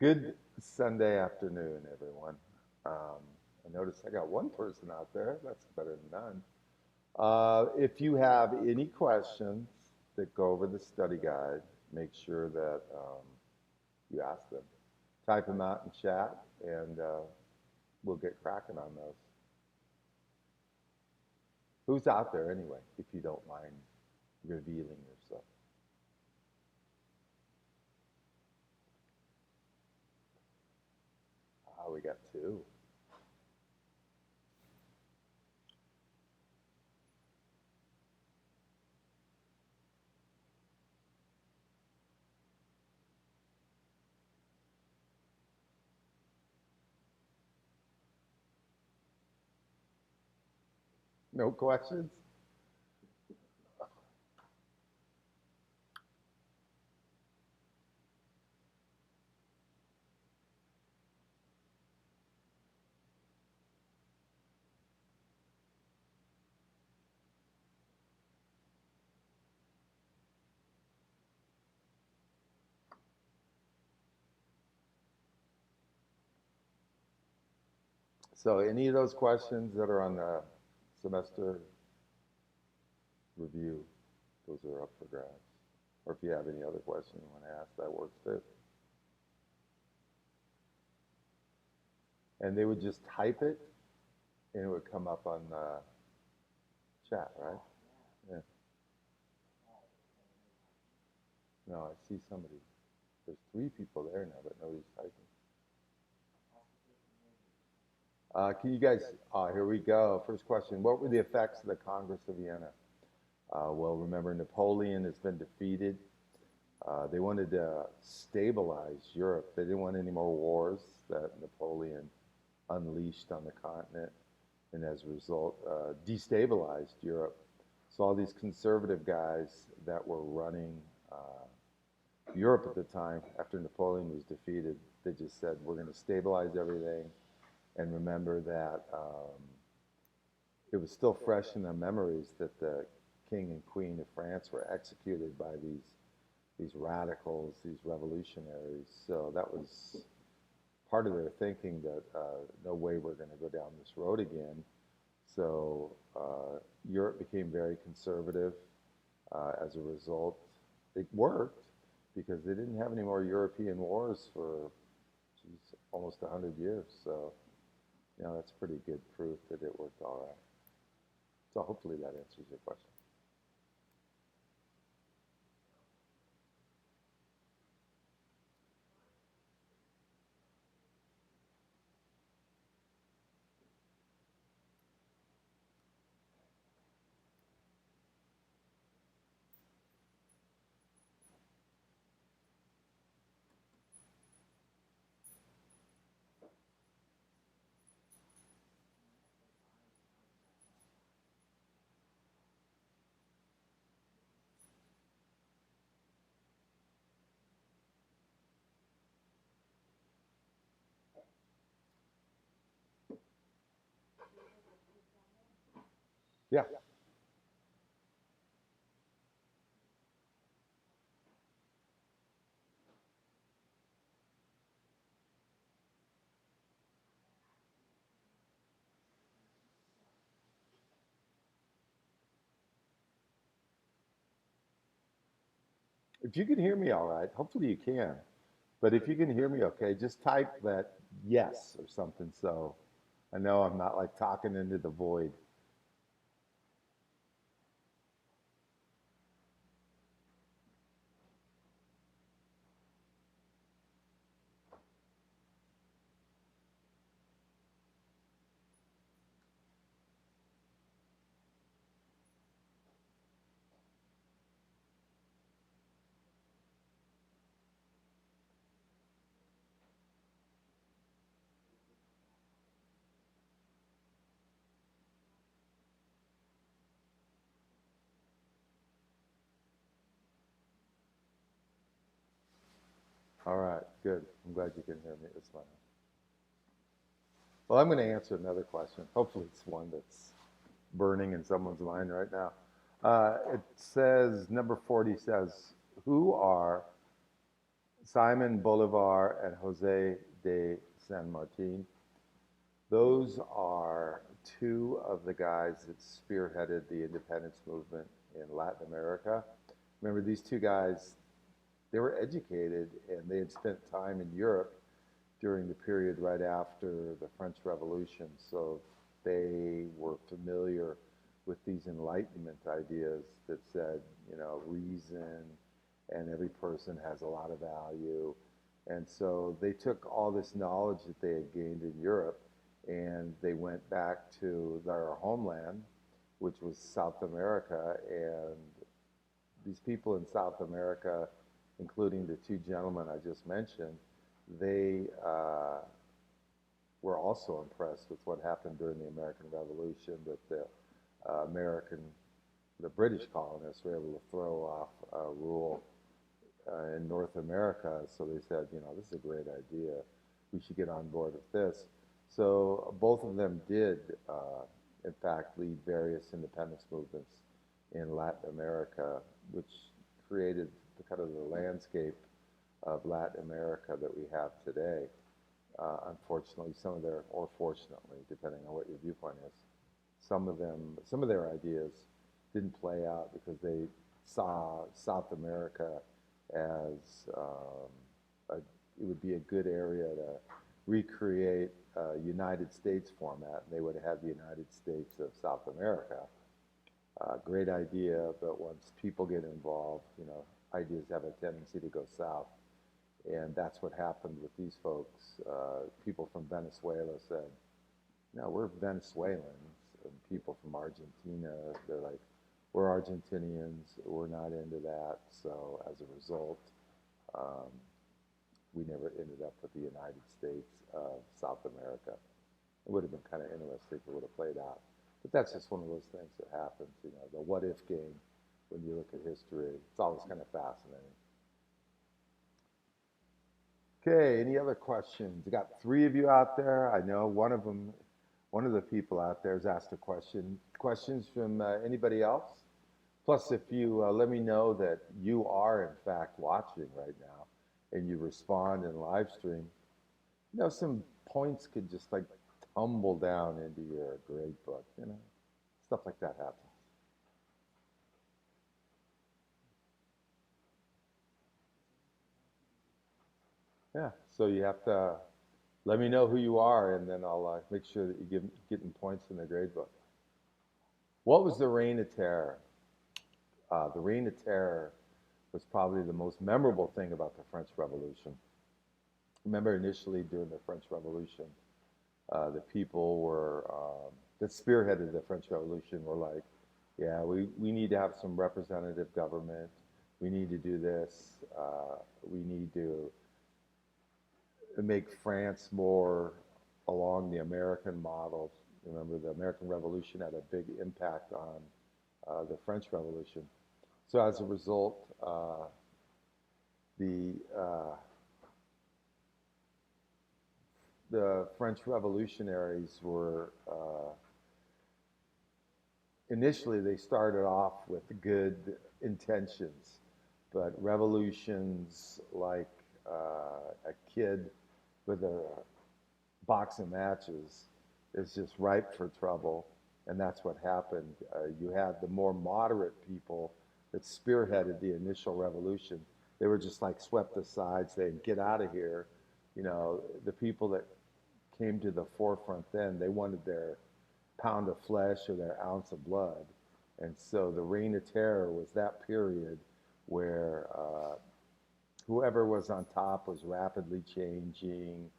Good Sunday afternoon, everyone. I noticed I got one person out there. That's better than none. If you have any questions that go over the study guide, make sure that you ask them. Type them out in chat, and we'll get cracking on those. Who's out there anyway, if you don't mind revealing yourself? We got two. No questions? So any of those questions that are on the semester review, those are up for grabs. Or if you have any other question you want to ask, that works too. And they would just type it, and it would come up on the chat, right? Yeah. No, I see somebody. There's 3 people there now, but nobody's typing. Can you guys, here we go. First question. What were the effects of the Congress of Vienna? Well, remember, Napoleon has been defeated. They wanted to stabilize Europe. They didn't want any more wars that Napoleon unleashed on the continent, and as a result, destabilized Europe. So all these conservative guys that were running Europe at the time, after Napoleon was defeated, they just said, we're going to stabilize everything. And remember that it was still fresh in their memories that the king and queen of France were executed by these radicals, these revolutionaries. So that was part of their thinking that no way we're going to go down this road again. So Europe became very conservative as a result. It worked because they didn't have any more European wars for almost 100 years. So, that's pretty good proof that it worked all right. So hopefully that answers your question. Yeah. If you can hear me all right, hopefully you can. But if you can hear me okay, just type that yes or something so I know I'm not like talking into the void. All right, good. I'm glad you can hear me this time. Well, I'm going to answer another question. Hopefully it's one that's burning in someone's mind right now. It says, number 40 says, who are Simon Bolivar and Jose de San Martin. Those are two of the guys that spearheaded the independence movement in Latin America. Remember, these two guys, they were educated and they had spent time in Europe during the period right after the French Revolution. So they were familiar with these Enlightenment ideas that said, you know, reason and every person has a lot of value. And so they took all this knowledge that they had gained in Europe and they went back to their homeland, which was South America. And these people in South America, including the two gentlemen I just mentioned, they were also impressed with what happened during the American Revolution, that the British colonists were able to throw off rule in North America. So they said, you know, this is a great idea. We should get on board with this. So both of them did, in fact, lead various independence movements in Latin America, which created the kind of the landscape of Latin America that we have today. Unfortunately, or fortunately, depending on what your viewpoint is, some of their ideas didn't play out because they saw South America as it would be a good area to recreate a United States format. They would have the United States of South America. Great idea, but once people get involved, you know, ideas have a tendency to go south. And that's what happened with these folks. People from Venezuela said, no, we're Venezuelans. And people from Argentina, they're like, we're Argentinians, we're not into that. So as a result, we never ended up with the United States of South America. It would have been kind of interesting if it would have played out. But that's just one of those things that happens, you know, the what if game when you look at history. It's always kind of fascinating. Okay, any other questions? I got three of you out there. I know one of the people out there has asked a question. Questions from anybody else? Plus, if you let me know that you are in fact watching right now and you respond in live stream, you know, some points could just like tumble down into your grade book, you know, stuff like that happens. Yeah, so you have to let me know who you are, and then I'll make sure that you getting points in the grade book. What was the Reign of Terror? The Reign of Terror was probably the most memorable thing about the French Revolution. Remember, initially during the French Revolution, the people that spearheaded the French Revolution were like, yeah, we need to have some representative government. We need to do this. We need to make France more along the American model. Remember, the American Revolution had a big impact on the French Revolution. So as a result, the French revolutionaries were initially they started off with good intentions, but revolutions like a kid with a box of matches is just ripe for trouble, and that's what happened. You had the more moderate people that spearheaded the initial revolution. They were just like swept aside, saying, get out of here. You know, the people that came to the forefront then, they wanted their pound of flesh or their ounce of blood. And so the Reign of Terror was that period where whoever was on top was rapidly changing.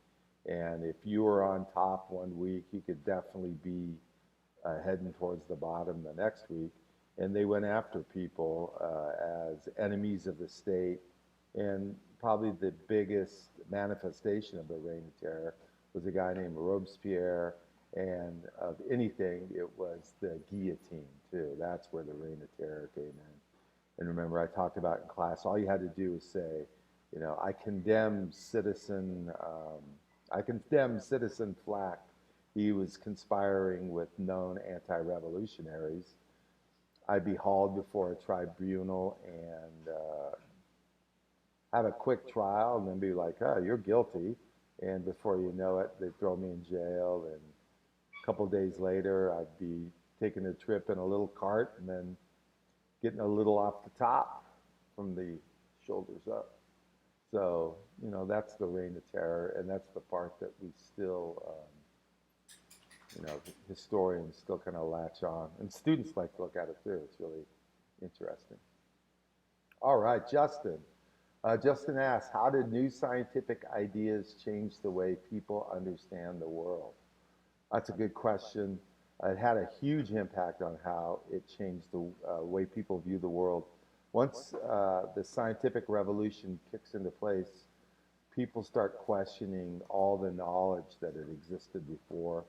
And if you were on top one week, you could definitely be heading towards the bottom the next week. And they went after people as enemies of the state. And probably the biggest manifestation of the Reign of Terror was a guy named Robespierre. And of anything, it was the guillotine, too. That's where the Reign of Terror came in. And remember, I talked about in class, all you had to do was say, you know, I condemn citizen Flack. He was conspiring with known anti-revolutionaries. I'd be hauled before a tribunal, and have a quick trial and then be like, oh, you're guilty. And before you know it, they throw me in jail. And a couple of days later, I'd be taking a trip in a little cart and then getting a little off the top from the shoulders up. So, that's the reign of terror, and that's the part that we still, historians still kind of latch on. And students like to look at it too. It's really interesting. All right, Justin. Justin asks, how did new scientific ideas change the way people understand the world? That's a good question. It had a huge impact on how it changed the way people view the world. Once the scientific revolution kicks into place, people start questioning all the knowledge that had existed before.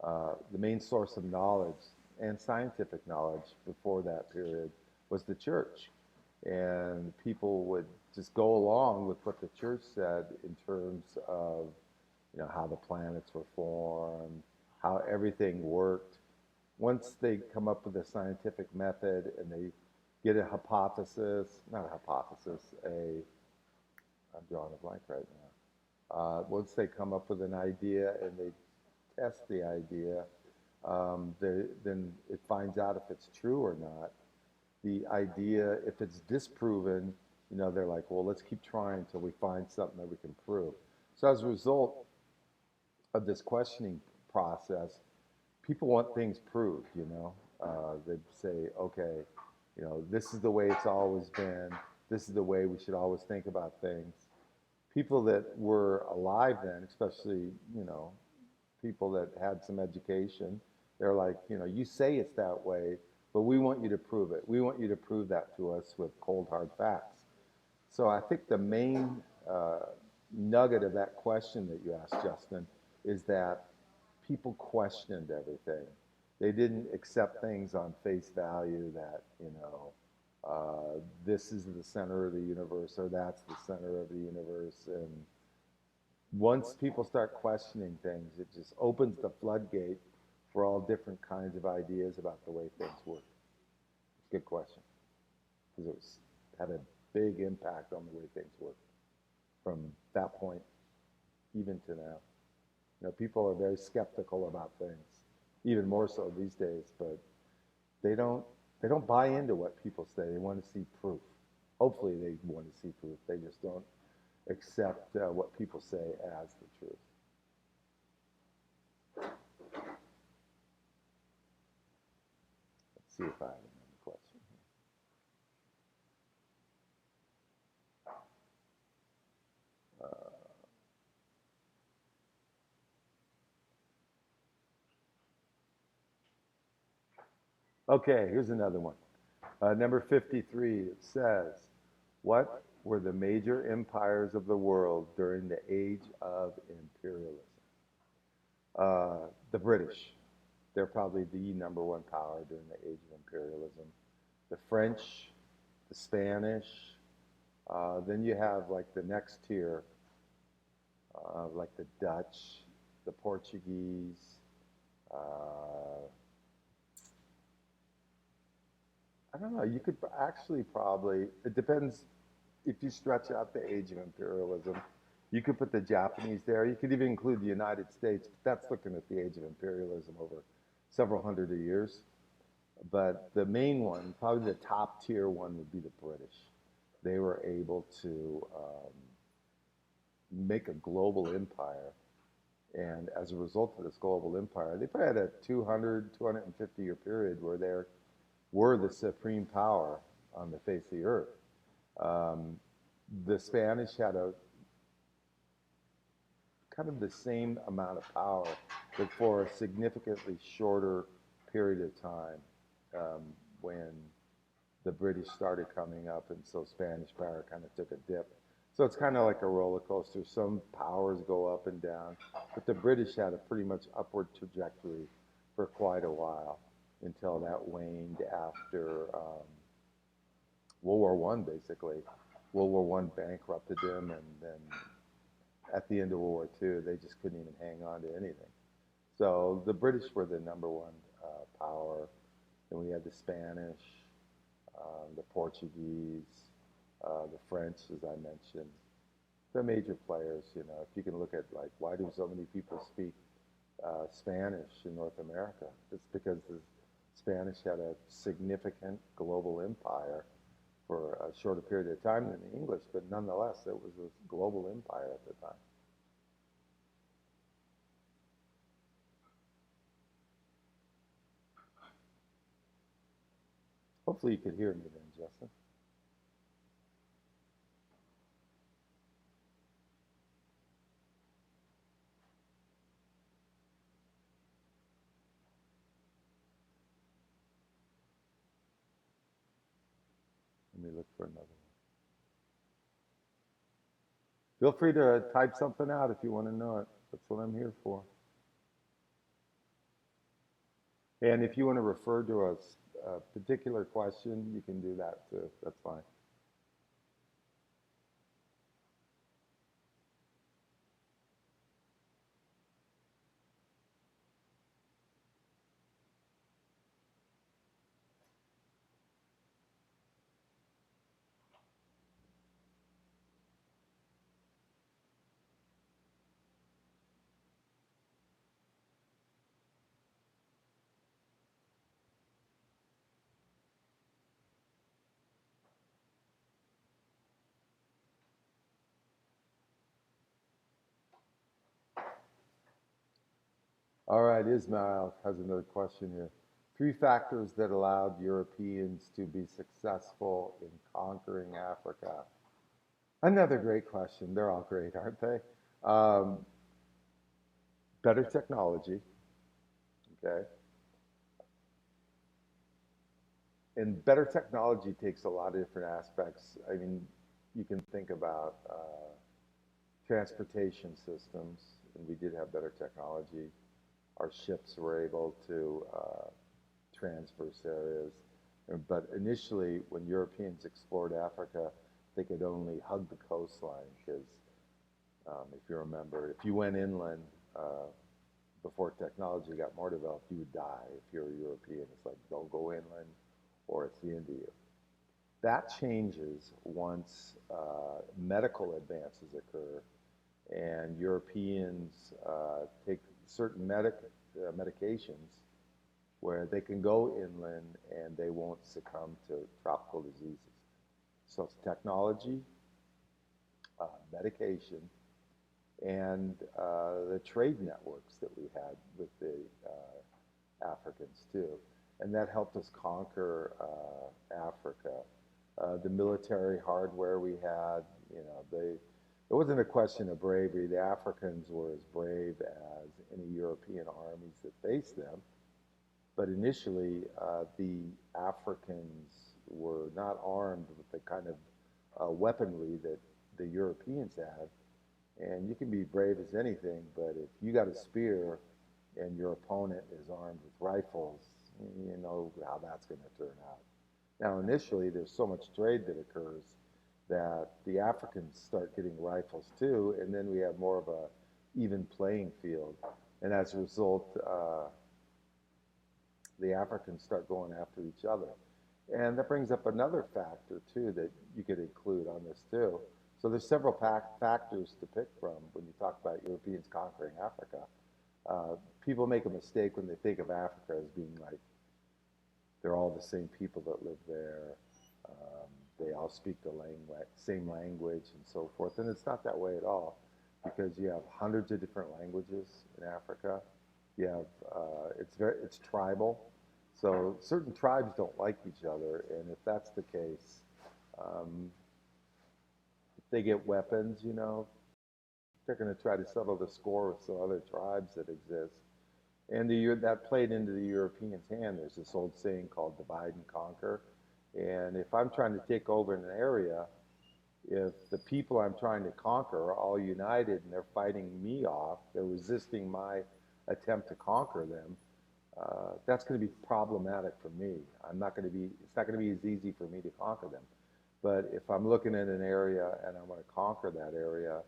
The main source of knowledge and scientific knowledge before that period was the church. And people would just go along with what the church said in terms of how the planets were formed, how everything worked. Once they come up with a scientific method and they get a hypothesis, not a hypothesis, I'm drawing a blank right now. Once they come up with an idea and they test the idea, then it finds out if it's true or not. The idea, if it's disproven, they're like, well, let's keep trying until we find something that we can prove. So as a result of this questioning process, people want things proved, they say, okay, this is the way it's always been. This is the way we should always think about things. People that were alive then, especially, people that had some education, they're like, you say it's that way, but we want you to prove it. We want you to prove that to us with cold, hard facts. So I think the main nugget of that question that you asked, Justin, is that people questioned everything. They didn't accept things on face value that, this is the center of the universe or that's the center of the universe. And once people start questioning things, it just opens the floodgate for all different kinds of ideas about the way things work. Good question, because had a big impact on the way things work from that point even to now. People are very skeptical about things, even more so these days, but they don't buy into what people say. They want to see proof. Hopefully they want to see proof. They just don't accept what people say as the truth. Let's see if I have another question here. Okay, here's another one. Number 53, it says, what were the major empires of the world during the Age of Imperialism? The British. They're probably the number one power during the Age of Imperialism. The French, the Spanish. Then you have like the next tier, like the Dutch, the Portuguese. I don't know. You could actually probably, it depends if you stretch out the Age of Imperialism. You could put the Japanese there. You could even include the United States. That's looking at the Age of Imperialism over several hundred years. But the main one, probably the top tier one, would be the British. They were able to make a global empire. And as a result of this global empire, they probably had a 250-year period where they were the supreme power on the face of the earth. The Spanish had a kind of the same amount of power, but for a significantly shorter period of time when the British started coming up, and so Spanish power kind of took a dip. So it's kind of like a roller coaster. Some powers go up and down, but the British had a pretty much upward trajectory for quite a while until that waned after World War I, basically. World War I bankrupted them, and then at the end of World War II, they just couldn't even hang on to anything. So the British were the number one power. Then we had the Spanish, the Portuguese, the French, as I mentioned, the major players. If you can look at like why do so many people speak Spanish in North America? It's because the Spanish had a significant global empire for a shorter period of time than the English, but nonetheless, it was a global empire at the time. Hopefully you could hear me then, Justin. Let me look for another one. Feel free to type something out if you want to know it. That's what I'm here for. And if you want to refer to a particular question, you can do that too. That's fine. All right, Ismail has another question here. Three factors that allowed Europeans to be successful in conquering Africa. Another great question. They're all great, aren't they? Um, Better technology, okay? And better technology takes a lot of different aspects. I mean, you can think about transportation systems, and we did have better technology. Our ships were able to transverse areas. But initially, when Europeans explored Africa, they could only hug the coastline because, if you remember, if you went inland before technology got more developed, you would die if you're a European. It's like, don't go inland or it's the end of you. That changes once medical advances occur and Europeans take certain medications where they can go inland and they won't succumb to tropical diseases. So it's technology, medication, and the trade networks that we had with the Africans too. And that helped us conquer Africa. The military hardware we had, it wasn't a question of bravery. The Africans were as brave as any European armies that faced them. But initially, the Africans were not armed with the kind of weaponry that the Europeans had. And you can be brave as anything, but if you got a spear and your opponent is armed with rifles, you know how that's going to turn out. Now, initially, there's so much trade that occurs that the Africans start getting rifles too, and then we have more of a even playing field. And as a result, the Africans start going after each other. And that brings up another factor too that you could include on this too. So there's several factors to pick from when you talk about Europeans conquering Africa. People make a mistake when they think of Africa as being like they're all the same people that live there. They all speak the same language and so forth. And it's not that way at all because you have hundreds of different languages in Africa. You have, it's tribal. So certain tribes don't like each other. And if that's the case, if they get weapons, they're going to try to settle the score with some other tribes that exist. And that played into the Europeans' hand. There's this old saying called divide and conquer. And if I'm trying to take over an area, if the people I'm trying to conquer are all united and they're fighting me off, they're resisting my attempt to conquer them, that's going to be problematic for me. It's not going to be as easy for me to conquer them. But if I'm looking at an area and I want to conquer that area,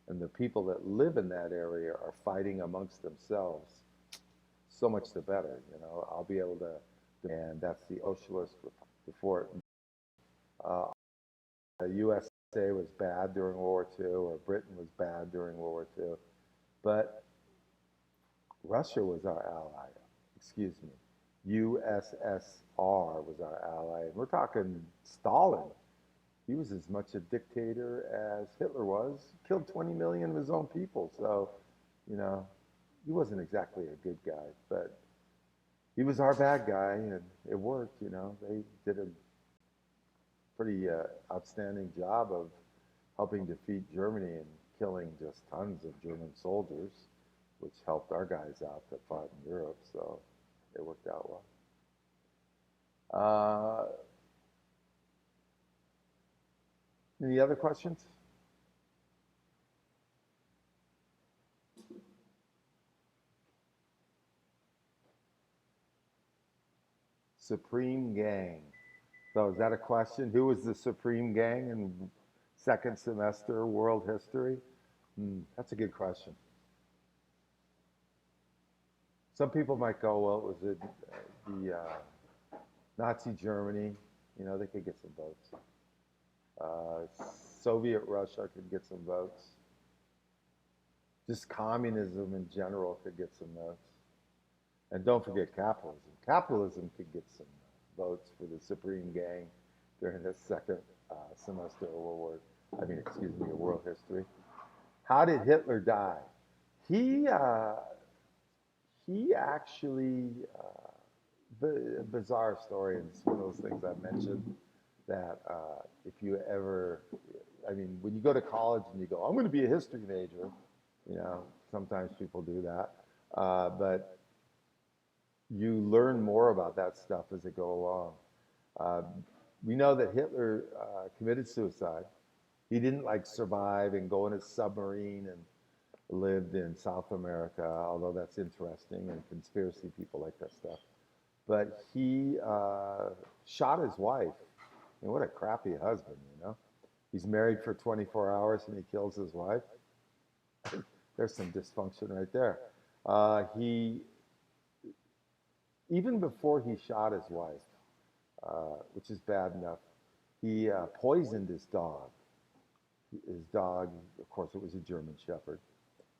and the people that live in that area are fighting amongst themselves, so much the better. I'll be able to, and that's the socialist before it. USA was bad during World War II, or Britain was bad during World War II, but Russia was our ally. Excuse me. USSR was our ally. And we're talking Stalin. He was as much a dictator as Hitler was. Killed 20 million of his own people. So, you know, he wasn't exactly a good guy, but he was our bad guy, and it worked. You know, they did a pretty outstanding job of helping defeat Germany and killing just tons of German soldiers, which helped our guys out that fought in Europe. So it worked out well. Any other questions? Supreme Gang. So is that a question? Who was the Supreme Gang in second semester world history? That's a good question. Some people might go, well, was it the Nazi Germany? You know, they could get some votes. Soviet Russia could get some votes. Just communism in general could get some votes. And don't forget capitalism. Capitalism could get some votes for the Supreme Gang during the second semester of world history. How did Hitler die? He actually, bizarre story, and it's one of those things I mentioned that if you ever, when you go to college and you go, I'm going to be a history major, you know, sometimes people do that, but you learn more about that stuff as they go along. We know that Hitler committed suicide. He didn't like survive and go in a submarine and lived in South America, although that's interesting, and conspiracy people like that stuff. But he shot his wife. And what a crappy husband, you know? He's married for 24 hours and he kills his wife. There's some dysfunction right there. Even before he shot his wife, which is bad enough, he poisoned his dog. His dog, of course, it was a German Shepherd,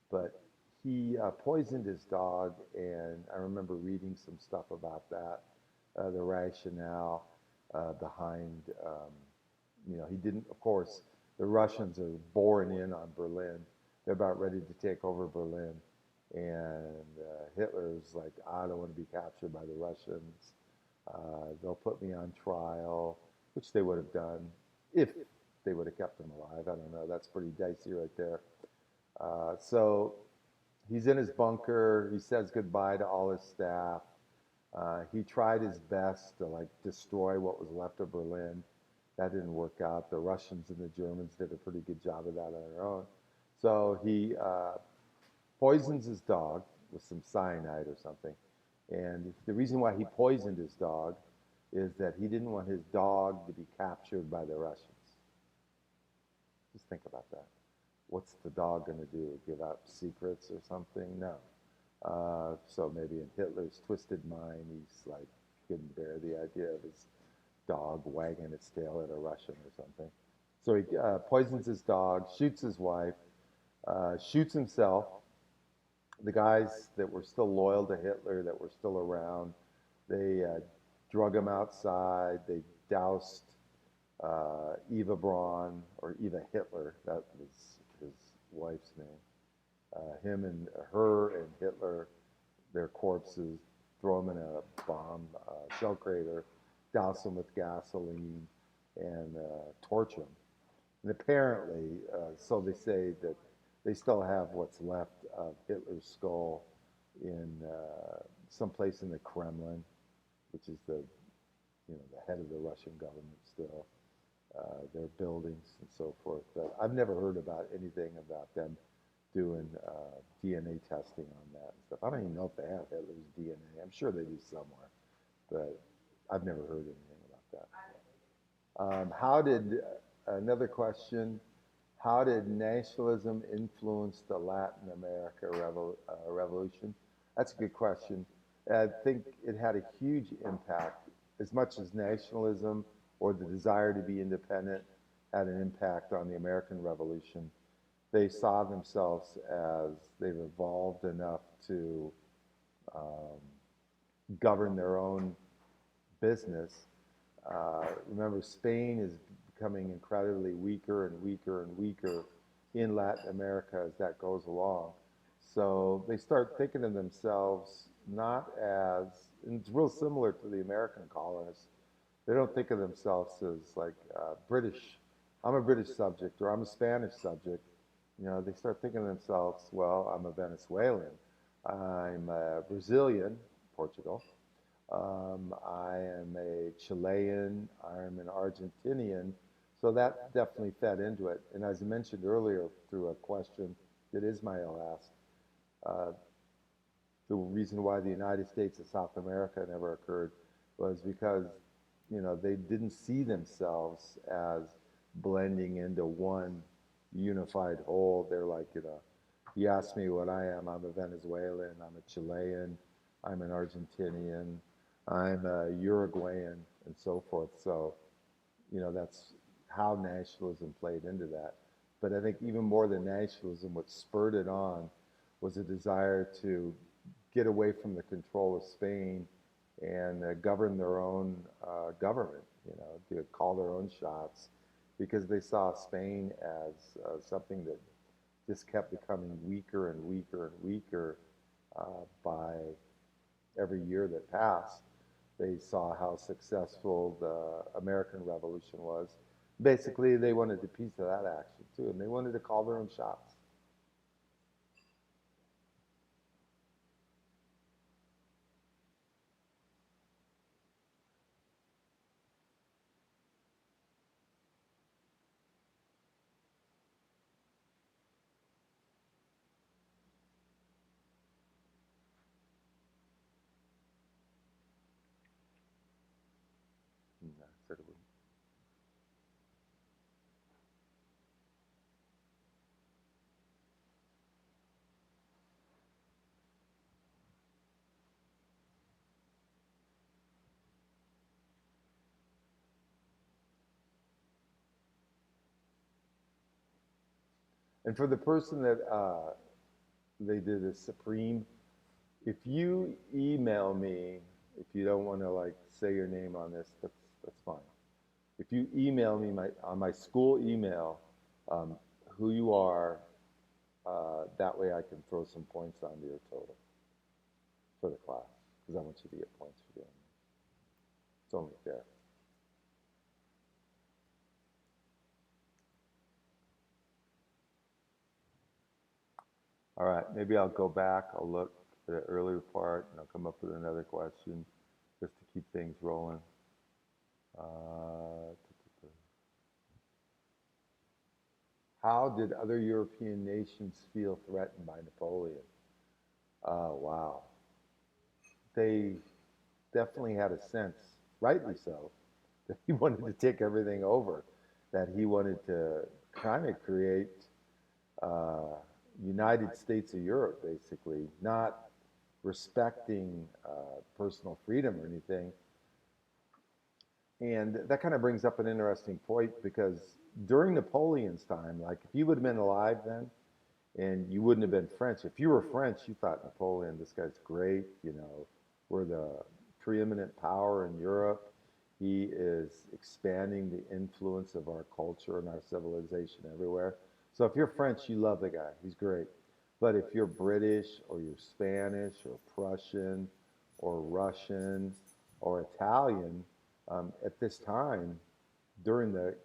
but he poisoned his dog, and I remember reading some stuff about that, the rationale behind, he didn't, of course, the Russians are boring in on Berlin. They're about ready to take over Berlin. And Hitler's like, I don't want to be captured by the Russians. They'll put me on trial, which they would have done if they would have kept him alive. I don't know. That's pretty dicey right there. So he's in his bunker. He says goodbye to all his staff. He tried his best to destroy what was left of Berlin. That didn't work out. The Russians and the Germans did a pretty good job of that on their own. So he poisons his dog with some cyanide or something. And the reason why he poisoned his dog is that he didn't want his dog to be captured by the Russians. Just think about that. What's the dog going to do? Give out secrets or something? No. So maybe in Hitler's twisted mind, he's couldn't bear the idea of his dog wagging its tail at a Russian or something. So he poisons his dog, shoots his wife, shoots himself. The guys that were still loyal to Hitler, that were still around, they drug him outside. They doused Eva Braun, or Eva Hitler, that was his wife's name. Him and her and Hitler, their corpses, throw them in a bomb shell crater, douse them with gasoline, and torture them. And apparently, so they say that they still have what's left of Hitler's skull in someplace in the Kremlin, which is the head of the Russian government still. Their buildings and so forth. But I've never heard about anything about them doing DNA testing on that and stuff. I don't even know if they have Hitler's DNA. I'm sure they do somewhere, but I've never heard anything about that. Another question, how did nationalism influence the Latin America revolution? That's a good question. I think it had a huge impact, as much as nationalism or the desire to be independent had an impact on the American Revolution. They saw themselves as they've evolved enough to um, govern their own business. Remember, Spain is becoming incredibly weaker and weaker and weaker in Latin America as that goes along. So they start thinking of themselves not as, and it's real similar to the American colonists, they don't think of themselves as like British. I'm a British subject or I'm a Spanish subject. You know, they start thinking of themselves, well, I'm a Venezuelan, I'm a Brazilian, Portugal, I am a Chilean, I'm an Argentinian. So that definitely fed into it. And as I mentioned earlier through a question that Ismail asked, uh, the reason why the United States of South America never occurred was because, you know, they didn't see themselves as blending into one unified whole. They're like, you know, you ask me what I am, I'm a Venezuelan, I'm a Chilean, I'm an Argentinian, I'm a Uruguayan, and so forth. So, you know, that's how nationalism played into that. But I think even more than nationalism, what spurred it on was a desire to get away from the control of Spain and govern their own government, you know, to call their own shots, because they saw Spain as something that just kept becoming weaker and weaker and weaker by every year that passed. They saw how successful the American Revolution was. Basically, they wanted a piece of that action too, and they wanted to call their own shots. And for the person that they did a supreme, if you email me, if you don't want to like say your name on this, that's fine. If you email me on my school email um, who you are, that way I can throw some points onto your total for the class because I want you to get points for doing it. It's only fair. All right, maybe I'll go back. I'll look at the earlier part and I'll come up with another question just to keep things rolling. Uh, how did other European nations feel threatened by Napoleon? Wow. They definitely had a sense, rightly so, that he wanted to take everything over, that he wanted to kind of create uh, United States of Europe, basically, not respecting personal freedom or anything. And that kind of brings up an interesting point because during Napoleon's time, like if you would have been alive then, and you wouldn't have been French. If you were French, you thought Napoleon, this guy's great. You know, we're the preeminent power in Europe. He is expanding the influence of our culture and our civilization everywhere. So if you're French, you love the guy. He's great. But if you're British or you're Spanish or Prussian or Russian or Italian, at this time, during the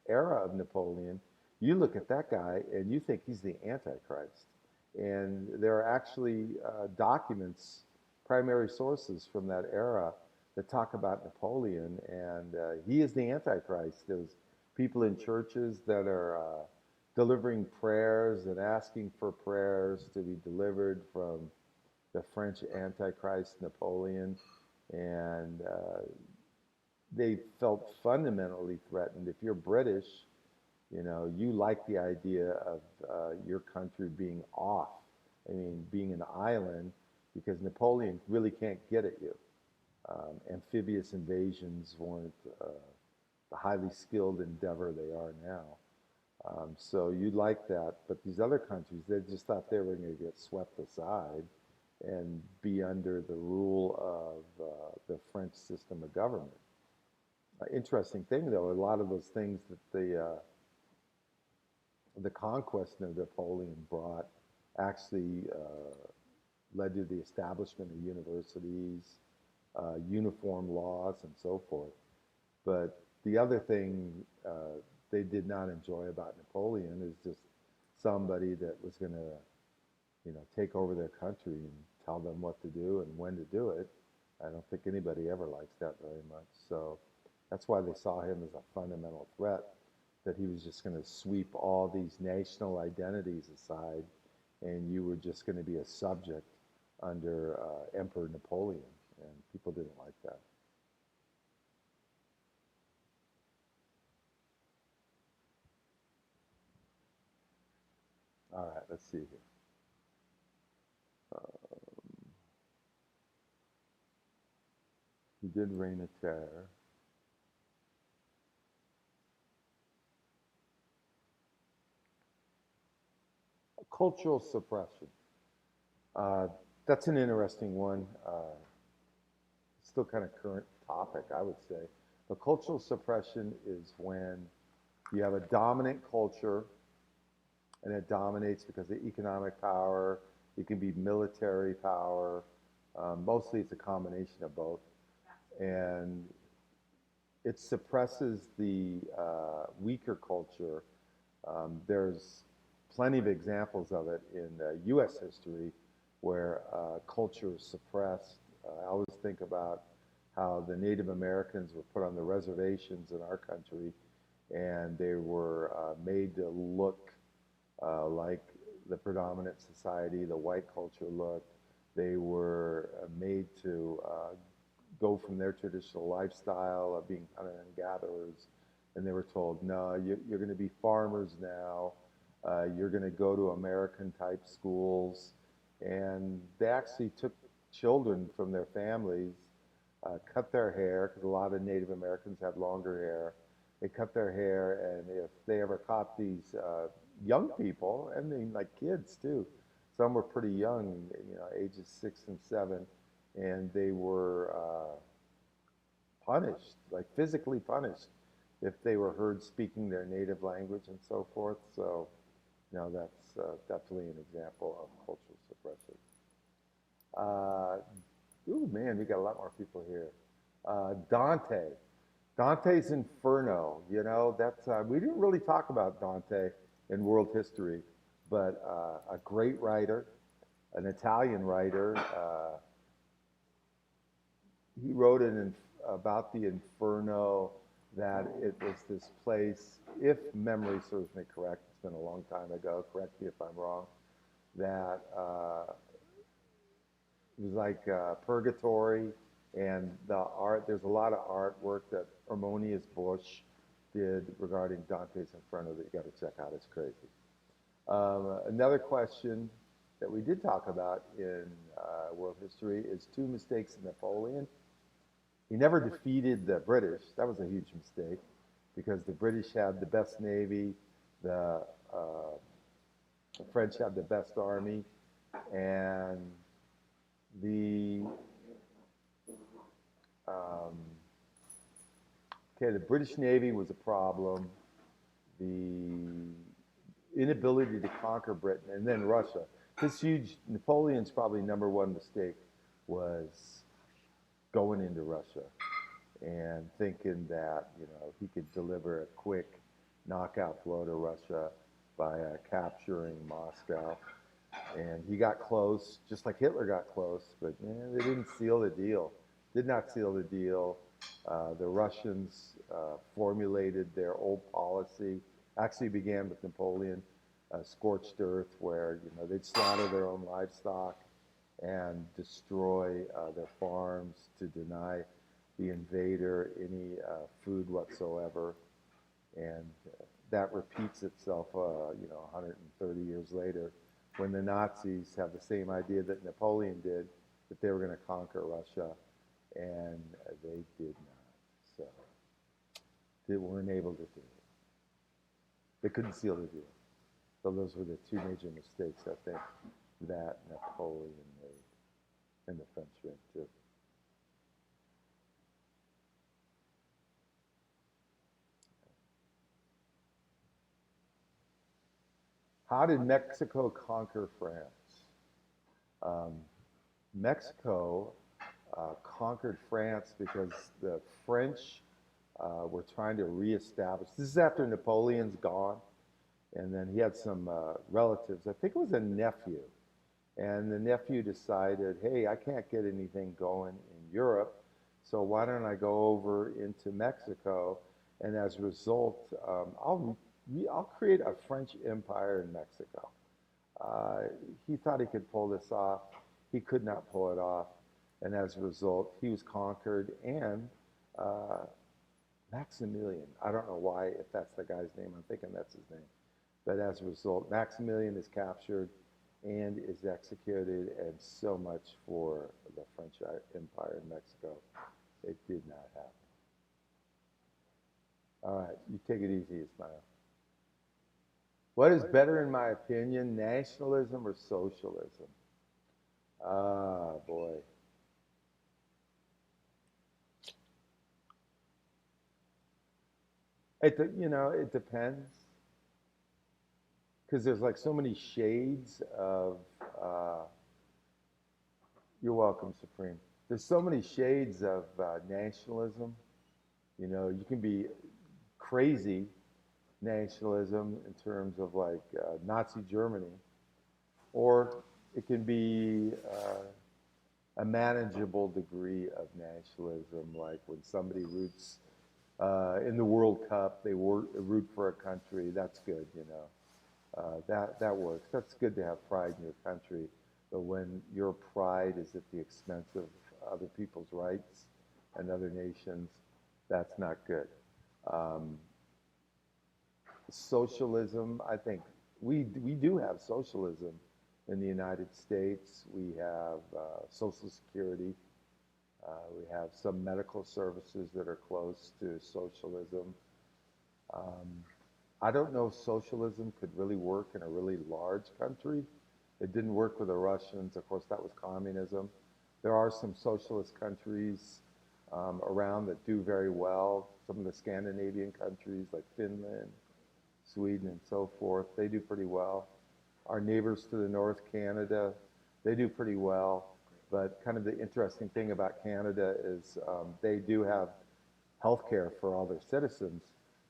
era of Napoleon, you look at that guy and you think he's the Antichrist. And there are actually documents, primary sources from that era that talk about Napoleon, and he is the Antichrist. There's people in churches that are delivering prayers and asking for prayers to be delivered from the French Antichrist Napoleon, and they felt fundamentally threatened. If you're British, you know, you like the idea of your country being off. I mean, being an island, because Napoleon really can't get at you. Amphibious invasions weren't the highly skilled endeavor they are now. So you'd like that, but these other countries, they just thought they were going to get swept aside and be under the rule of the French system of government. Interesting thing, though, a lot of those things that the conquest of Napoleon brought actually led to the establishment of universities, uniform laws, and so forth. But the other thing they did not enjoy about Napoleon is just somebody that was going to, take over their country and tell them what to do and when to do it. I don't think anybody ever likes that very much. So that's why they saw him as a fundamental threat, that he was just going to sweep all these national identities aside, and you were just going to be a subject under Emperor Napoleon, and people didn't like that. All right, let's see here. He did reign of terror. Cultural suppression. Uh, that's an interesting one. Still kind of current topic, I would say. But cultural suppression is when you have a dominant culture and it dominates because of economic power. It can be military power. Mostly it's a combination of both. And it suppresses the weaker culture. There's plenty of examples of it in U.S. history where culture is suppressed. I always think about how the Native Americans were put on the reservations in our country, and they were made to look like the predominant society, the white culture looked. They were made to go from their traditional lifestyle of being hunter and gatherers, and they were told, no, you're going to be farmers now. You're going to go to American type schools. And they actually took children from their families, cut their hair, because a lot of Native Americans had longer hair. They cut their hair, and if they ever caught these young people, I mean, like kids too, some were pretty young, ages 6 and 7, and they were punished, like physically punished, if they were heard speaking their native language and so forth. So, that's definitely an example of cultural suppression. Ooh, man, we got a lot more people here. Dante. Dante's Inferno, that's, we didn't really talk about Dante in world history, but a great writer, an Italian writer. He wrote about the Inferno, that it was this place, if memory serves me correct, it's been a long time ago, correct me if I'm wrong, that it was like purgatory, and there's a lot of artwork that Harmonius Bush did regarding Dante's Inferno that you got to check out. It's crazy. Another question that we did talk about in world history is 2 mistakes of Napoleon. He never defeated the British. That was a huge mistake because the British had the best navy, the French had the best army, and the British Navy was a problem. The inability to conquer Britain, and then Russia. This huge, Napoleon's probably #1 mistake was going into Russia and thinking that, he could deliver a quick knockout blow to Russia by capturing Moscow. And he got close, just like Hitler got close, but they didn't seal the deal. Did not seal the deal. The Russians formulated their old policy. Actually began with Napoleon, scorched earth, where they'd slaughter their own livestock and destroy their farms to deny the invader any food whatsoever. And that repeats itself, 130 years later, when the Nazis have the same idea that Napoleon did, that they were going to conquer Russia, and they did not. So They weren't able to do it. They couldn't seal the deal. So those were the two major mistakes, I think, that Napoleon made, and the Frenchman too. How did Mexico conquer France? Um, Mexico conquered France because the French were trying to reestablish. This is after Napoleon's gone, and then he had some relatives. I think it was a nephew, and the nephew decided, hey, I can't get anything going in Europe, so why don't I go over into Mexico? And as a result, I'll create a French empire in Mexico. Uh, he thought he could pull this off. He could not pull it off. And as a result, he was conquered. And Maximilian, I don't know why, if that's the guy's name, I'm thinking that's his name. But as a result, Maximilian is captured and is executed, and so much for the French Empire in Mexico. It did not happen. All right, you take it easy, Ismail. What is better, in my opinion, nationalism or socialism? Ah, boy. It depends. Because there's like so many shades of, you're welcome, Supreme. There's so many shades of nationalism. You can be crazy nationalism in terms of like Nazi Germany, or it can be a manageable degree of nationalism, like when somebody roots in the World Cup, they root for a country. That's good, that works. That's good to have pride in your country, but when your pride is at the expense of other people's rights and other nations, that's not good. Um, Socialism, I think we do have socialism in the United States. We have Social Security. We have some medical services that are close to socialism. Um, I don't know if socialism could really work in a really large country. It didn't work with the Russians. Of course, that was communism. There are some socialist countries around that do very well. Some of the Scandinavian countries like Finland, Sweden, and so forth, they do pretty well. Our neighbors to the north, Canada, they do pretty well. But kind of the interesting thing about Canada is they do have health care for all their citizens,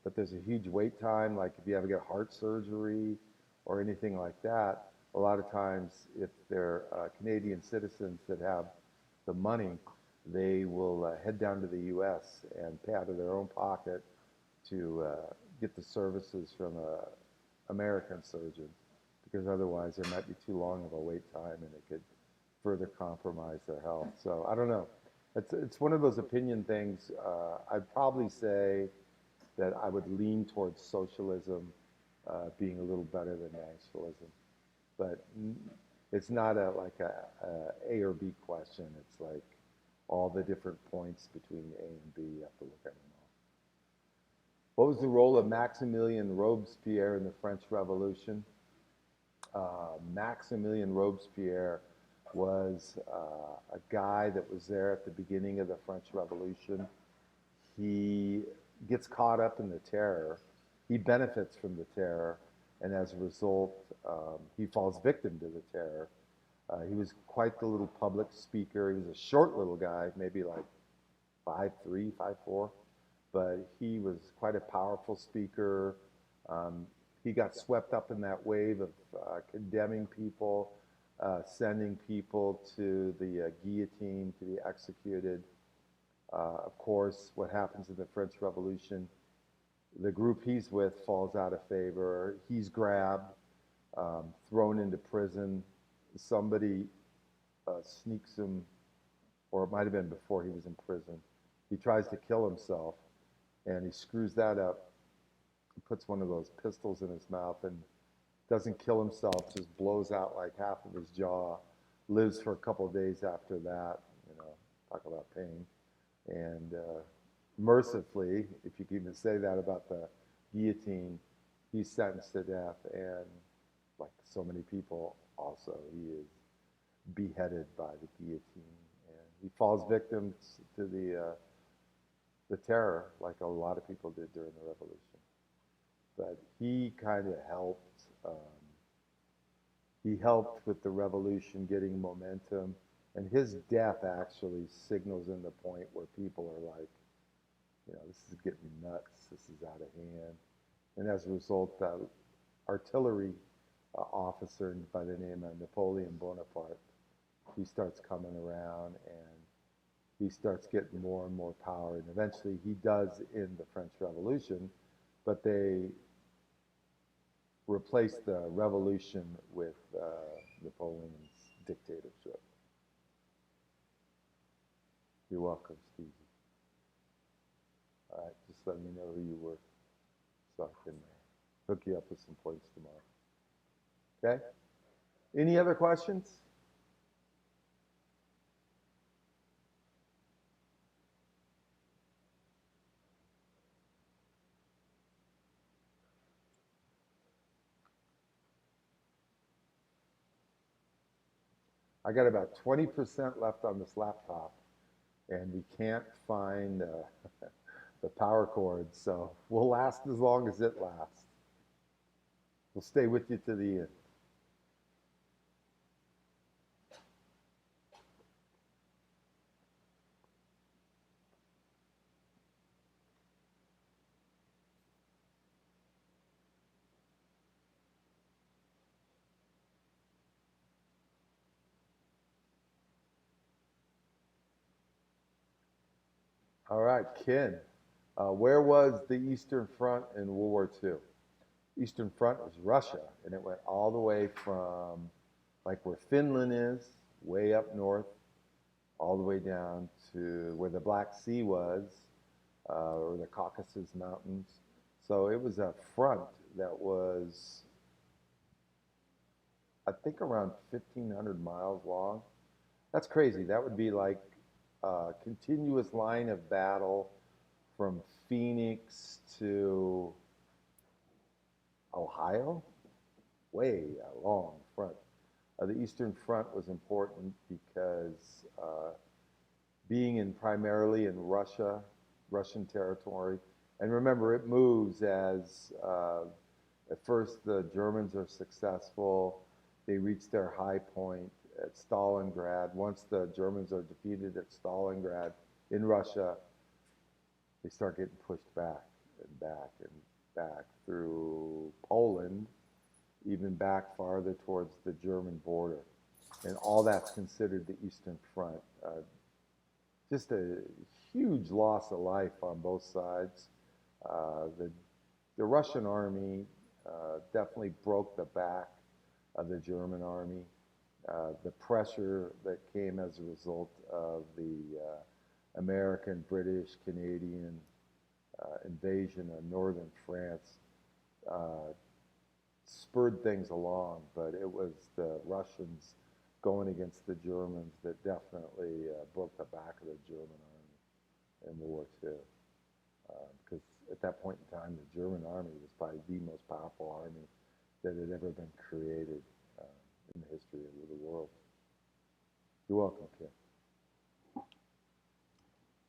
but there's a huge wait time. Like if you ever get heart surgery or anything like that, a lot of times if they're Canadian citizens that have the money, they will head down to the U.S. and pay out of their own pocket to get the services from an American surgeon, because otherwise there might be too long of a wait time and it could further compromise their health. So I don't know. It's one of those opinion things. I'd probably say that I would lean towards socialism being a little better than nationalism, but it's not like a or B question. It's like all the different points between A and B. You have to look at them all. What was the role of Maximilien Robespierre in the French Revolution? Maximilien Robespierre was a guy that was there at the beginning of the French Revolution. He gets caught up in the terror. He benefits from the terror, and as a result, he falls victim to the terror. He was quite the little public speaker. He was a short little guy, maybe like 5'3", 5'4", but he was quite a powerful speaker. He got swept up in that wave of condemning people, sending people to the guillotine to be executed. Of course, what happens in the French Revolution, the group he's with falls out of favor. He's grabbed, thrown into prison. Somebody sneaks him, or it might have been before he was in prison. He tries to kill himself, and he screws that up. He puts one of those pistols in his mouth and doesn't kill himself, just blows out like half of his jaw, lives for a couple of days after that, talk about pain. And mercifully, if you can even say that about the guillotine, he's sentenced to death, and like so many people, also he is beheaded by the guillotine, and he falls victim to the terror, like a lot of people did during the revolution. But he kind of helped. He helped with the revolution getting momentum, and his death actually signals in the point where people are like, this is getting nuts. This is out of hand. And as a result, artillery officer by the name of Napoleon Bonaparte, he starts coming around and he starts getting more and more power. And eventually he does end the French Revolution, but they replaced the revolution with Napoleon's dictatorship. You're welcome, Stevie. All right, just let me know who you were so I can hook you up with some points tomorrow. Okay? Any other questions? I got about 20% left on this laptop, and we can't find the power cord, so we'll last as long as it lasts. We'll stay with you to the end. All right, Ken, where was the Eastern Front in World War II? Eastern Front was Russia, and it went all the way from like where Finland is, way up north, all the way down to where the Black Sea was, or the Caucasus Mountains. So it was a front that was, I think, around 1,500 miles long. That's crazy. That would be like a continuous line of battle from Phoenix to Ohio. Way a long front. The Eastern Front was important because being primarily in Russia, Russian territory, and remember it moves as at first the Germans are successful. They reach their high point at Stalingrad. Once the Germans are defeated at Stalingrad in Russia, they start getting pushed back and back and back through Poland, even back farther towards the German border. And all that's considered the Eastern Front. Just a huge loss of life on both sides. The Russian army definitely broke the back of the German army. The pressure that came as a result of the American, British, Canadian invasion of northern France spurred things along, but it was the Russians going against the Germans that definitely broke the back of the German army in World War II. Because at that point in time, the German army was probably the most powerful army that had ever been created in the history of the world. You're welcome, Kim.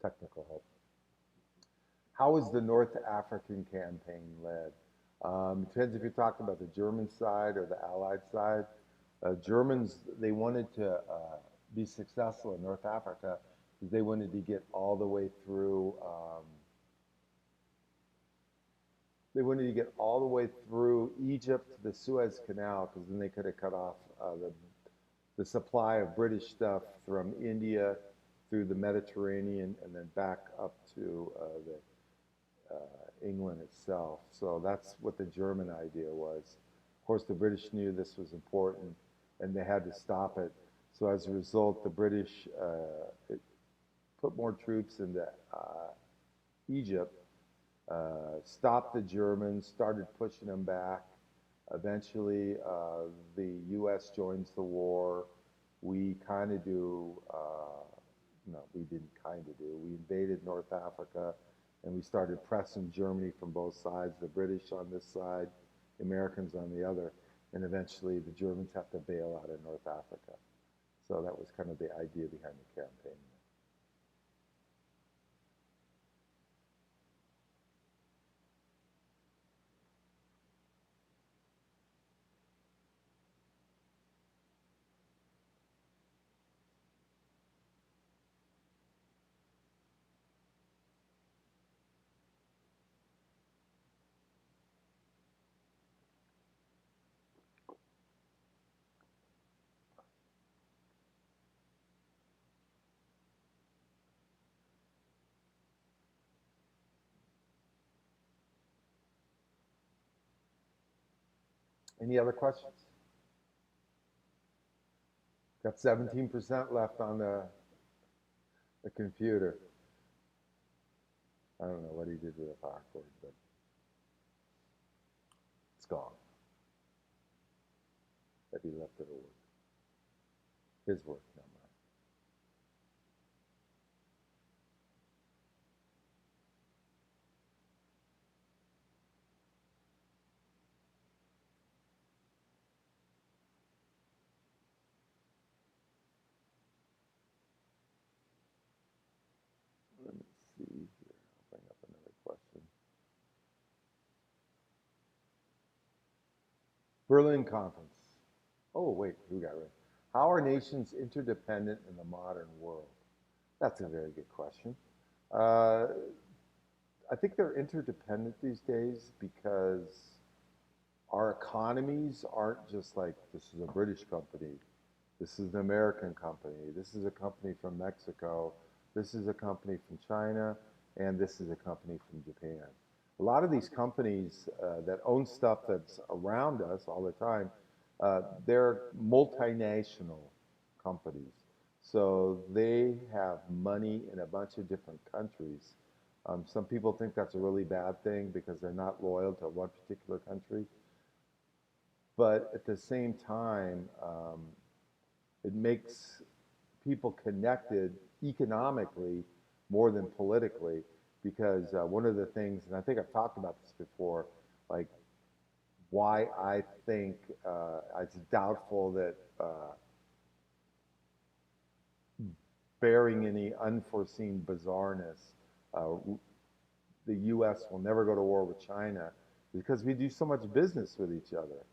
Technical help. How was the North African campaign led? Depends if you're talking about the German side or the Allied side. Germans, they wanted to be successful in North Africa because they wanted to get all the way through. They wanted to get all the way through Egypt to the Suez Canal because then they could have cut off the supply of British stuff from India through the Mediterranean and then back up to England itself. So that's what the German idea was. Of course, the British knew this was important and they had to stop it. So as a result, the British put more troops into Egypt, stopped the Germans, started pushing them back. Eventually, the U.S. joins the war. We kind of do, no, we didn't kind of do. We invaded North Africa And we started pressing Germany from both sides, the British on this side, the Americans on the other, and eventually the Germans have to bail out of North Africa. So that was kind of the idea behind the campaign. Any other questions? Got 17% left on the computer. I don't know what he did with the password, but it's gone. That he left it at work. His work, not mine. Let me see here. I'll bring up another question. Berlin Conference. Oh, wait, we got it right. How are nations interdependent in the modern world? That's a very good question. Uh, I think they're interdependent these days because our economies aren't just like this is a British company, this is an American company, this is a company from Mexico, this is a company from China, and this is a company from Japan. A lot of these companies that own stuff that's around us all the time, they're multinational companies. So they have money in a bunch of different countries. Some people think that's a really bad thing because they're not loyal to one particular country. But at the same time, it makes people connected economically more than politically because one of the things, and I think I've talked about this before, like why I think it's doubtful that bearing any unforeseen bizarreness, uh, the U.S. will never go to war with China because we do so much business with each other.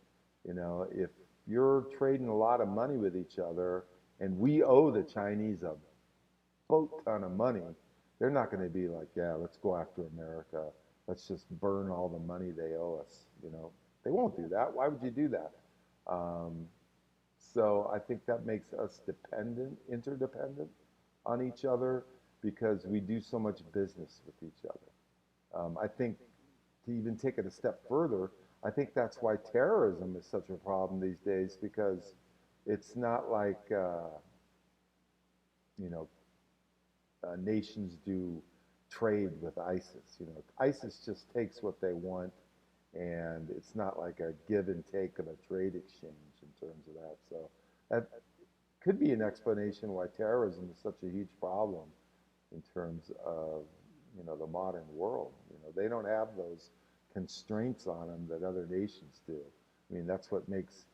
You know, if you're trading a lot of money with each other and we owe the Chinese a boat ton of money, they're not going to be like, yeah, let's go after America. Let's just burn all the money they owe us. You know, they won't do that. Why would you do that? Um, so I think that makes us dependent, interdependent on each other because we do so much business with each other. I think to even take it a step further, I think that's why terrorism is such a problem these days because it's not like, you know, nations do trade with ISIS. You know, ISIS just takes what they want, and it's not like a give and take of a trade exchange in terms of that. So that could be an explanation why terrorism is such a huge problem in terms of the modern world. You know, they don't have those constraints on them that other nations do. I mean, that's what makes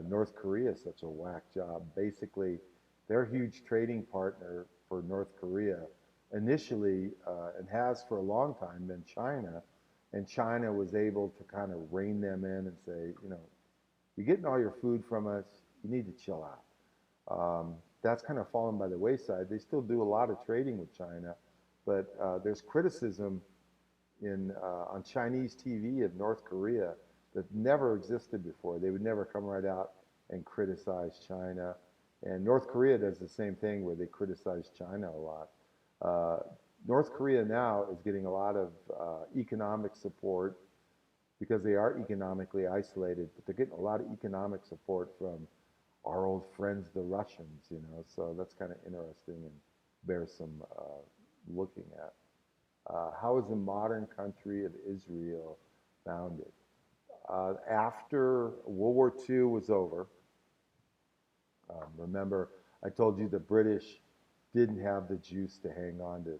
North Korea such a whack job. Basically, their huge trading partner for North Korea initially and has for a long time been China, and China was able to kind of rein them in and say, you know, you're getting all your food from us, you need to chill out. That's kind of fallen by the wayside. They still do a lot of trading with China, but there's criticism on Chinese TV of North Korea that never existed before. They would never come right out and criticize China. And North Korea does the same thing where they criticize China a lot. North Korea now is getting a lot of economic support because they are economically isolated, but they're getting a lot of economic support from our old friends, the Russians, you know, so that's kind of interesting and bears some looking at. How was the modern country of Israel founded? After World War II was over, remember, I told you the British didn't have the juice to hang on to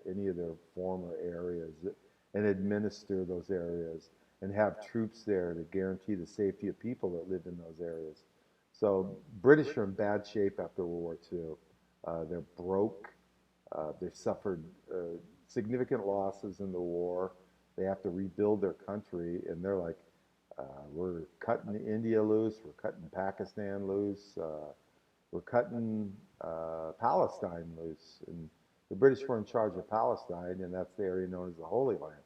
any of their former areas and administer those areas and have troops there to guarantee the safety of people that live in those areas. So British are in bad shape after World War II. They're broke. They've suffered significant losses in the war. They have to rebuild their country, and they're like, we're cutting India loose, we're cutting Pakistan loose, we're cutting Palestine loose. And the British were in charge of Palestine, and that's the area known as the Holy Land.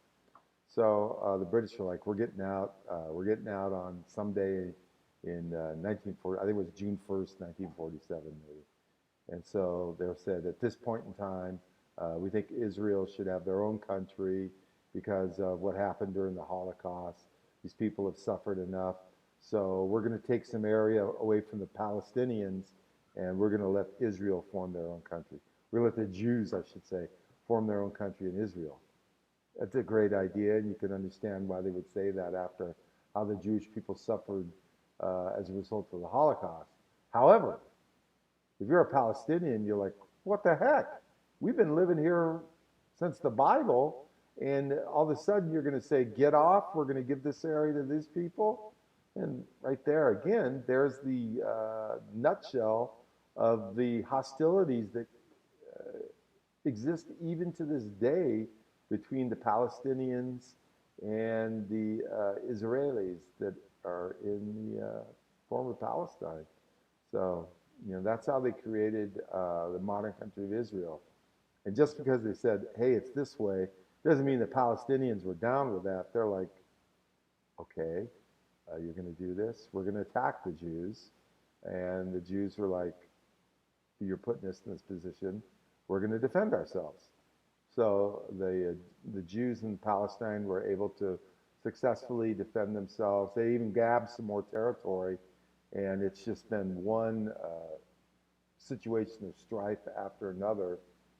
So the British are like, we're getting out. We're getting out on someday in 1940. I think it was June 1st, 1947, maybe. And so they said, at this point in time, we think Israel should have their own country because of what happened during the Holocaust. These people have suffered enough. So we're going to take some area away from the Palestinians, and we're going to let Israel form their own country. We're going to let the Jews, I should say, form their own country in Israel. That's a great idea, and you can understand why they would say that after how the Jewish people suffered as a result of the Holocaust. However, if you're a Palestinian, you're like, what the heck? We've been living here since the Bible, and all of a sudden you're going to say, get off, we're going to give this area to these people? And right there, again, there's the nutshell of the hostilities that exist even to this day between the Palestinians and the Israelis that are in the former Palestine. So, that's how they created the modern country of Israel. And just because they said, hey, it's this way, doesn't mean the Palestinians were down with that. They're like, okay, you're going to do this. We're going to attack the Jews. And the Jews were like, you're putting us in this position. We're going to defend ourselves. So the Jews in Palestine were able to successfully defend themselves. They even grabbed some more territory. And it's just been one situation of strife after another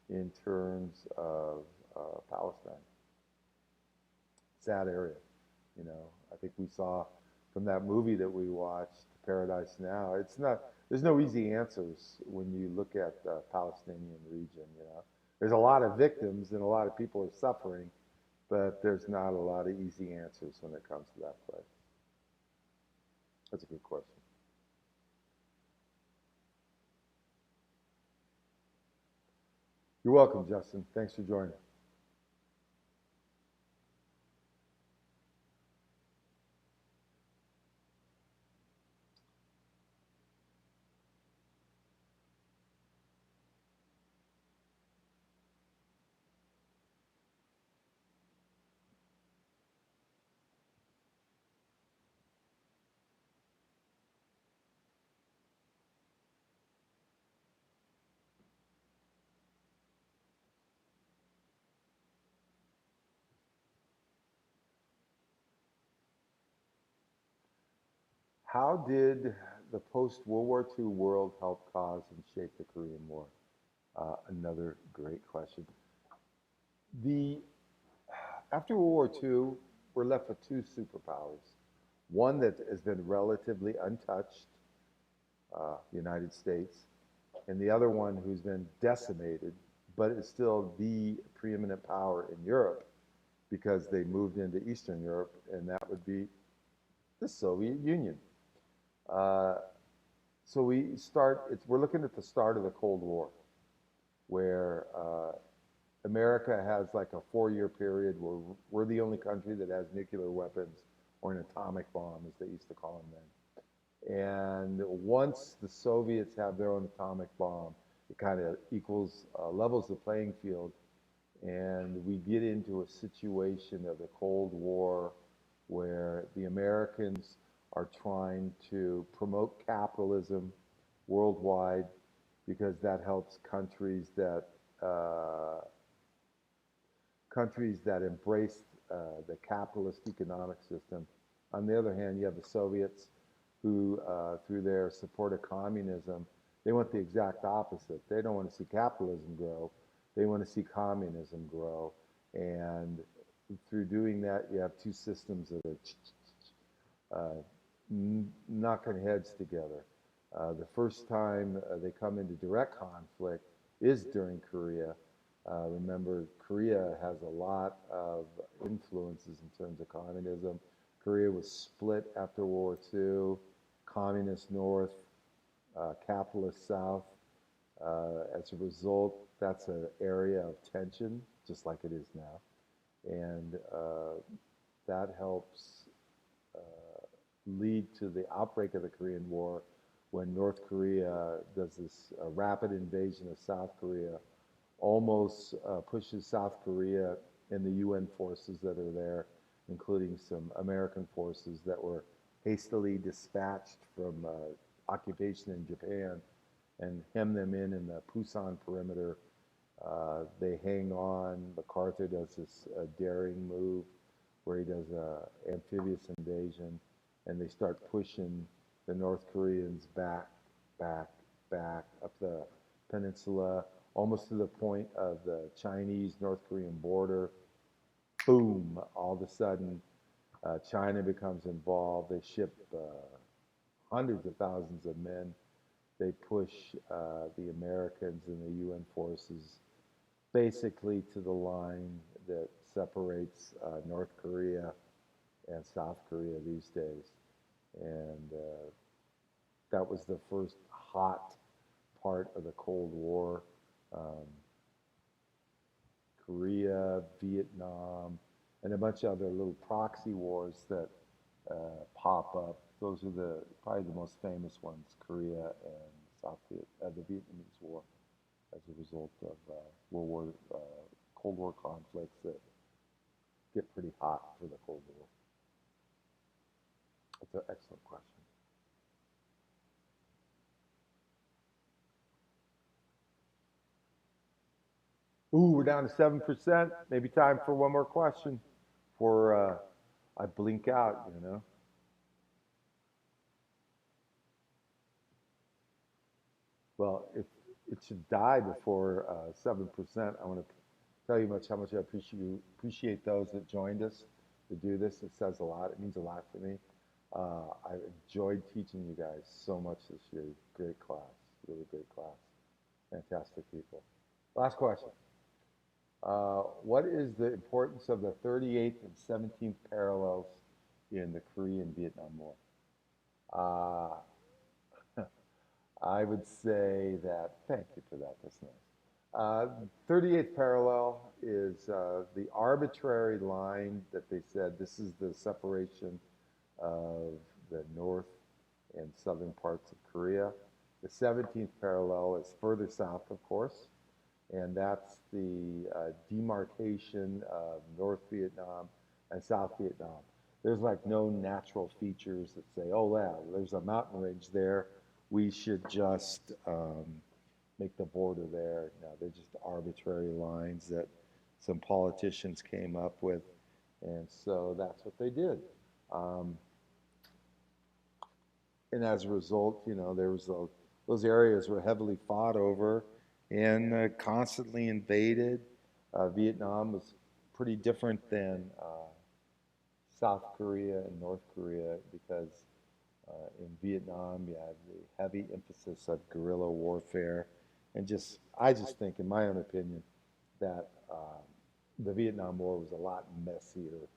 in terms of Palestine. Sad area, I think we saw from that movie that we watched, Paradise Now. There's no easy answers when you look at the Palestinian region, There's a lot of victims and a lot of people are suffering, but there's not a lot of easy answers when it comes to that place. That's a good question. You're welcome, Justin. Thanks for joining. How did the post-World War II world help cause and shape the Korean War? Another great question. After World War II, we're left with two superpowers. One that has been relatively untouched, the United States, and the other one who's been decimated, but is still the preeminent power in Europe because they moved into Eastern Europe, and that would be the Soviet Union. So we're looking at the start of the Cold War, where America has like a 4-year period where we're the only country that has nuclear weapons or an atomic bomb, as they used to call them then. And once the Soviets have their own atomic bomb, it kind of levels the playing field, and we get into a situation of the Cold War where the Americans are trying to promote capitalism worldwide because that helps countries that embrace the capitalist economic system. On the other hand, you have the Soviets who, through their support of communism, they want the exact opposite. They don't want to see capitalism grow. They want to see communism grow. And through doing that, you have two systems that are knocking heads together. The first time they come into direct conflict is during Korea. Remember, Korea has a lot of influences in terms of communism. Korea was split after World War II, communist north, capitalist south. As a result, that's an area of tension, just like it is now. And that helps lead to the outbreak of the Korean War when North Korea does this rapid invasion of South Korea, almost pushes South Korea and the UN forces that are there, including some American forces that were hastily dispatched from occupation in Japan, and hem them in the Pusan perimeter. They hang on. MacArthur does this daring move where he does an amphibious invasion, and they start pushing the North Koreans back, back, back up the peninsula, almost to the point of the Chinese-North Korean border. Boom! All of a sudden, China becomes involved. They ship hundreds of thousands of men. They push the Americans and the UN forces basically to the line that separates North Korea and South Korea these days. And that was the first hot part of the Cold War. Korea, Vietnam, and a bunch of other little proxy wars that pop up. Those are probably the most famous ones, Korea and the Vietnamese War, as a result of Cold War conflicts that get pretty hot for the Cold War. That's an excellent question. Ooh, we're down to 7%. Maybe time for one more question before I blink out, you know. Well, if it should die before 7%, I want to tell you how much I appreciate those that joined us to do this. It says a lot. It means a lot to me. I enjoyed teaching you guys so much this year. Great class, really great class. Fantastic people. Last question. What is the importance of the 38th and 17th parallels in the Korean-Vietnam War? I would say that, thank you for that, that's nice. 38th parallel is the arbitrary line that they said this is the separation of the north and southern parts of Korea. The 17th parallel is further south, of course, and that's the demarcation of North Vietnam and South Vietnam. There's like no natural features that say, oh yeah, there's a mountain range there, we should just make the border there. No, they're just arbitrary lines that some politicians came up with, and so that's what they did. And as a result, you know, there was those areas were heavily fought over and constantly invaded. Vietnam was pretty different than South Korea and North Korea because in Vietnam you have the heavy emphasis of guerrilla warfare, and I just think, in my own opinion, that the Vietnam War was a lot messier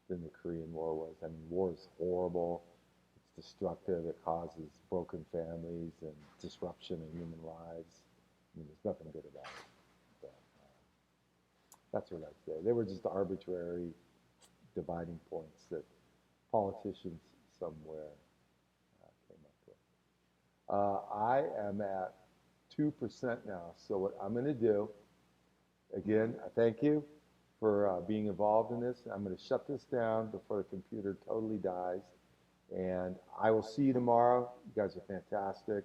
than the Korean War was. I mean, war is horrible. It's destructive. It causes broken families and disruption in human lives. I mean, there's nothing good about it. But, that's what I'd say. They were just arbitrary dividing points that politicians somewhere came up with. I am at 2% now. So what I'm going to do, again, I thank you for being involved in this. I'm going to shut this down before the computer totally dies. And I will see you tomorrow. You guys are fantastic.